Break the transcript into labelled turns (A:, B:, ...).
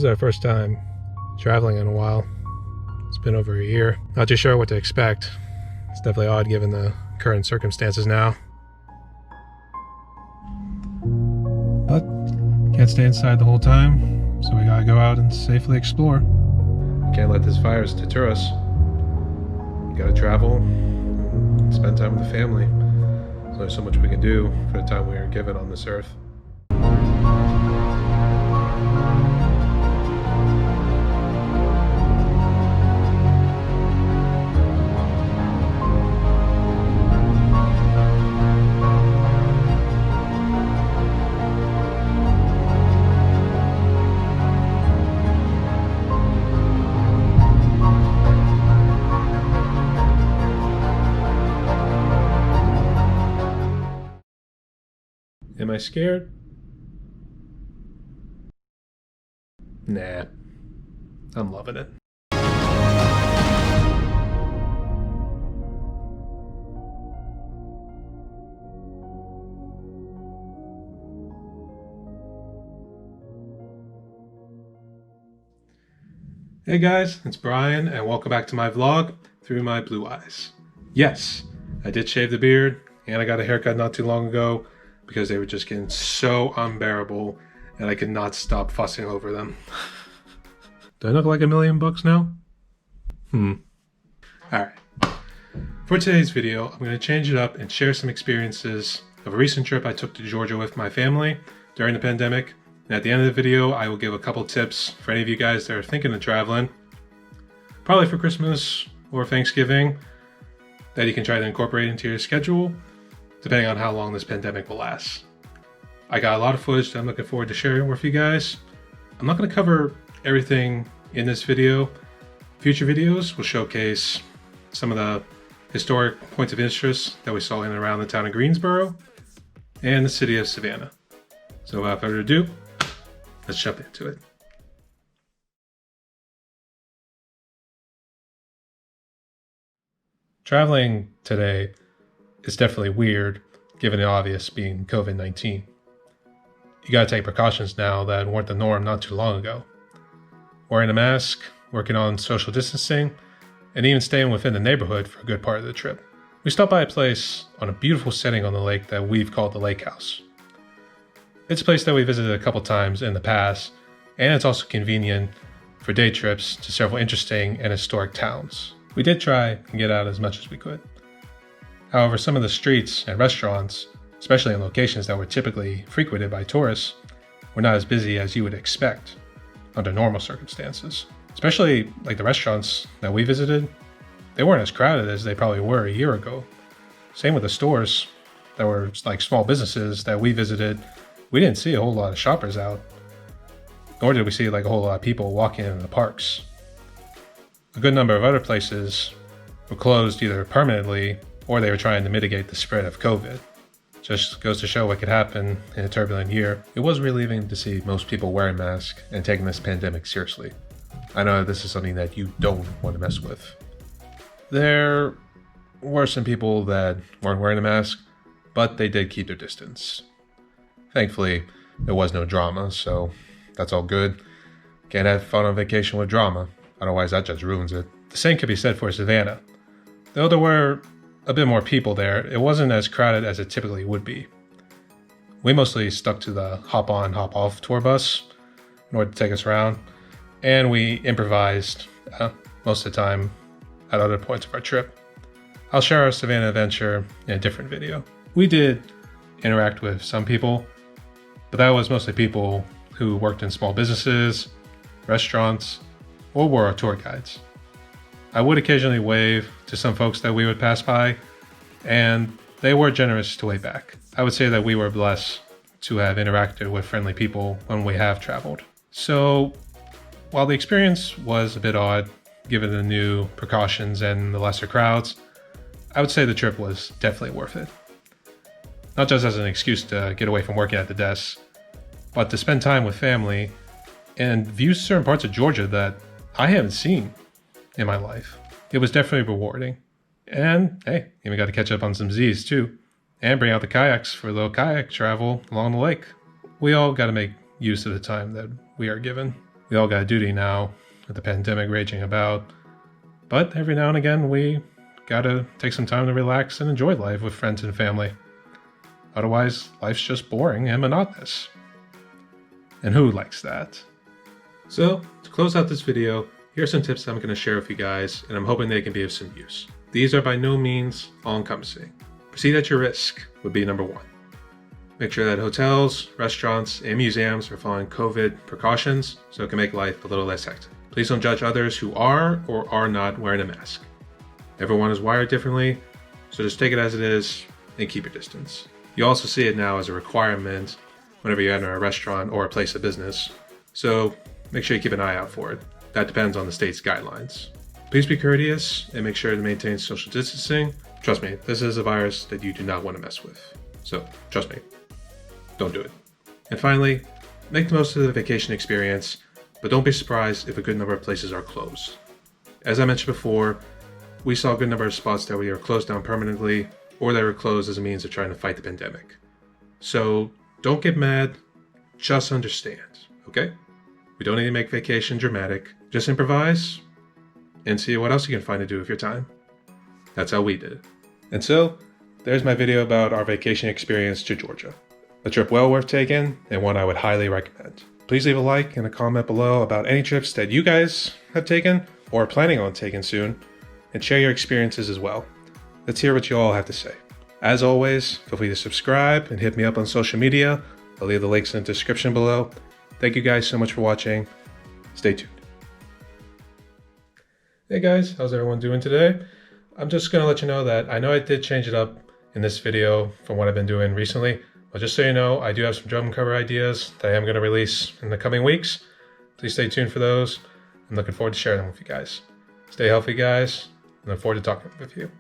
A: This is our first time traveling in a while. It's been over a year. Not too sure what to expect. It's definitely odd given the current circumstances now. But can't stay inside the whole time, so we gotta go out and safely explore. Can't let this virus deter us. We gotta travel, and spend time with the family. There's only so much we can do for the time we are given on this earth. Am I scared? Nah, I'm loving it. Hey guys, it's Brian and welcome back to my vlog, Through My Blue Eyes. Yes, I did shave the beard and I got a haircut not too long ago, because they were just getting so unbearable and I could not stop fussing over them. Do I look like $1 million now? Alright. For today's video, I'm going to change it up and share some experiences of a recent trip I took to Georgia with my family during the pandemic. And at the end of the video, I will give a couple tips for any of you guys that are thinking of traveling, probably for Christmas or Thanksgiving, that you can try to incorporate into your schedule, depending on how long this pandemic will last. I got a lot of footage that I'm looking forward to sharing with you guys. I'm not going to cover everything in this video. Future videos will showcase some of the historic points of interest that we saw in and around the town of Greensboro and the city of Savannah. So without further ado, let's jump into it. Traveling today is definitely weird, given the obvious being COVID-19. You gotta take precautions now that weren't the norm not too long ago. Wearing a mask, working on social distancing, and even staying within the neighborhood for a good part of the trip. We stopped by a place on a beautiful setting on the lake that we've called the Lake House. It's a place that we visited a couple times in the past, and it's also convenient for day trips to several interesting and historic towns. We did try and get out as much as we could. However, some of the streets and restaurants, especially in locations that were typically frequented by tourists, were not as busy as you would expect under normal circumstances. Especially like the restaurants that we visited, they weren't as crowded as they probably were a year ago. Same with the stores that were like small businesses that we visited. We didn't see a whole lot of shoppers out, nor did we see like a whole lot of people walking in the parks. A good number of other places were closed either permanently or they were trying to mitigate the spread of COVID. Just goes to show what could happen in a turbulent year. It was relieving to see most people wearing masks and taking this pandemic seriously. I know this is something that you don't want to mess with. There were some people that weren't wearing a mask, but they did keep their distance. Thankfully, there was no drama, so that's all good. Can't have fun on vacation with drama, otherwise that just ruins it. The same could be said for Savannah. Though there were a bit more people there, it wasn't as crowded as it typically would be. We mostly stuck to the hop on, hop off tour bus in order to take us around, and we improvised most of the time at other points of our trip. I'll share our Savannah adventure in a different video. We did interact with some people, but that was mostly people who worked in small businesses, restaurants, or were our tour guides. I would occasionally wave to some folks that we would pass by, and they were generous to wave back. I would say that we were blessed to have interacted with friendly people when we have traveled. So, while the experience was a bit odd, given the new precautions and the lesser crowds, I would say the trip was definitely worth it. Not just as an excuse to get away from working at the desk, but to spend time with family and view certain parts of Georgia that I haven't seen in my life. It was definitely rewarding. And hey, even got to catch up on some Z's too, and bring out the kayaks for a little kayak travel along the lake. We all got to make use of the time that we are given. We all got duty now with the pandemic raging about. But every now and again, we gotta take some time to relax and enjoy life with friends and family. Otherwise, life's just boring and monotonous. And who likes that? So, to close out this video, here are some tips I'm going to share with you guys, and I'm hoping they can be of some use. These are by no means all-encompassing. Proceed at your risk would be number 1. Make sure that hotels, restaurants, and museums are following COVID precautions so it can make life a little less hectic. Please don't judge others who are or are not wearing a mask. Everyone is wired differently, so just take it as it is and keep your distance. You also see it now as a requirement whenever you enter a restaurant or a place of business, so make sure you keep an eye out for it. That depends on the state's guidelines. Please be courteous and make sure to maintain social distancing. Trust me, this is a virus that you do not want to mess with. So, trust me, don't do it. And finally, make the most of the vacation experience, but don't be surprised if a good number of places are closed. As I mentioned before, we saw a good number of spots that were either closed down permanently or they were closed as a means of trying to fight the pandemic. So, don't get mad, just understand, okay? We don't need to make vacation dramatic. Just improvise and see what else you can find to do with your time. That's how we did it. And so, there's my video about our vacation experience to Georgia. A trip well worth taking and one I would highly recommend. Please leave a like and a comment below about any trips that you guys have taken or are planning on taking soon, and share your experiences as well. Let's hear what you all have to say. As always, feel free to subscribe and hit me up on social media. I'll leave the links in the description below. Thank you guys so much for watching. Stay tuned. Hey guys, how's everyone doing today? I'm just going to let you know that I know I did change it up in this video from what I've been doing recently, but just so you know, I do have some drum cover ideas that I am going to release in the coming weeks. Please stay tuned for those. I'm looking forward to sharing them with you guys. Stay healthy, guys, and look forward to talking with you.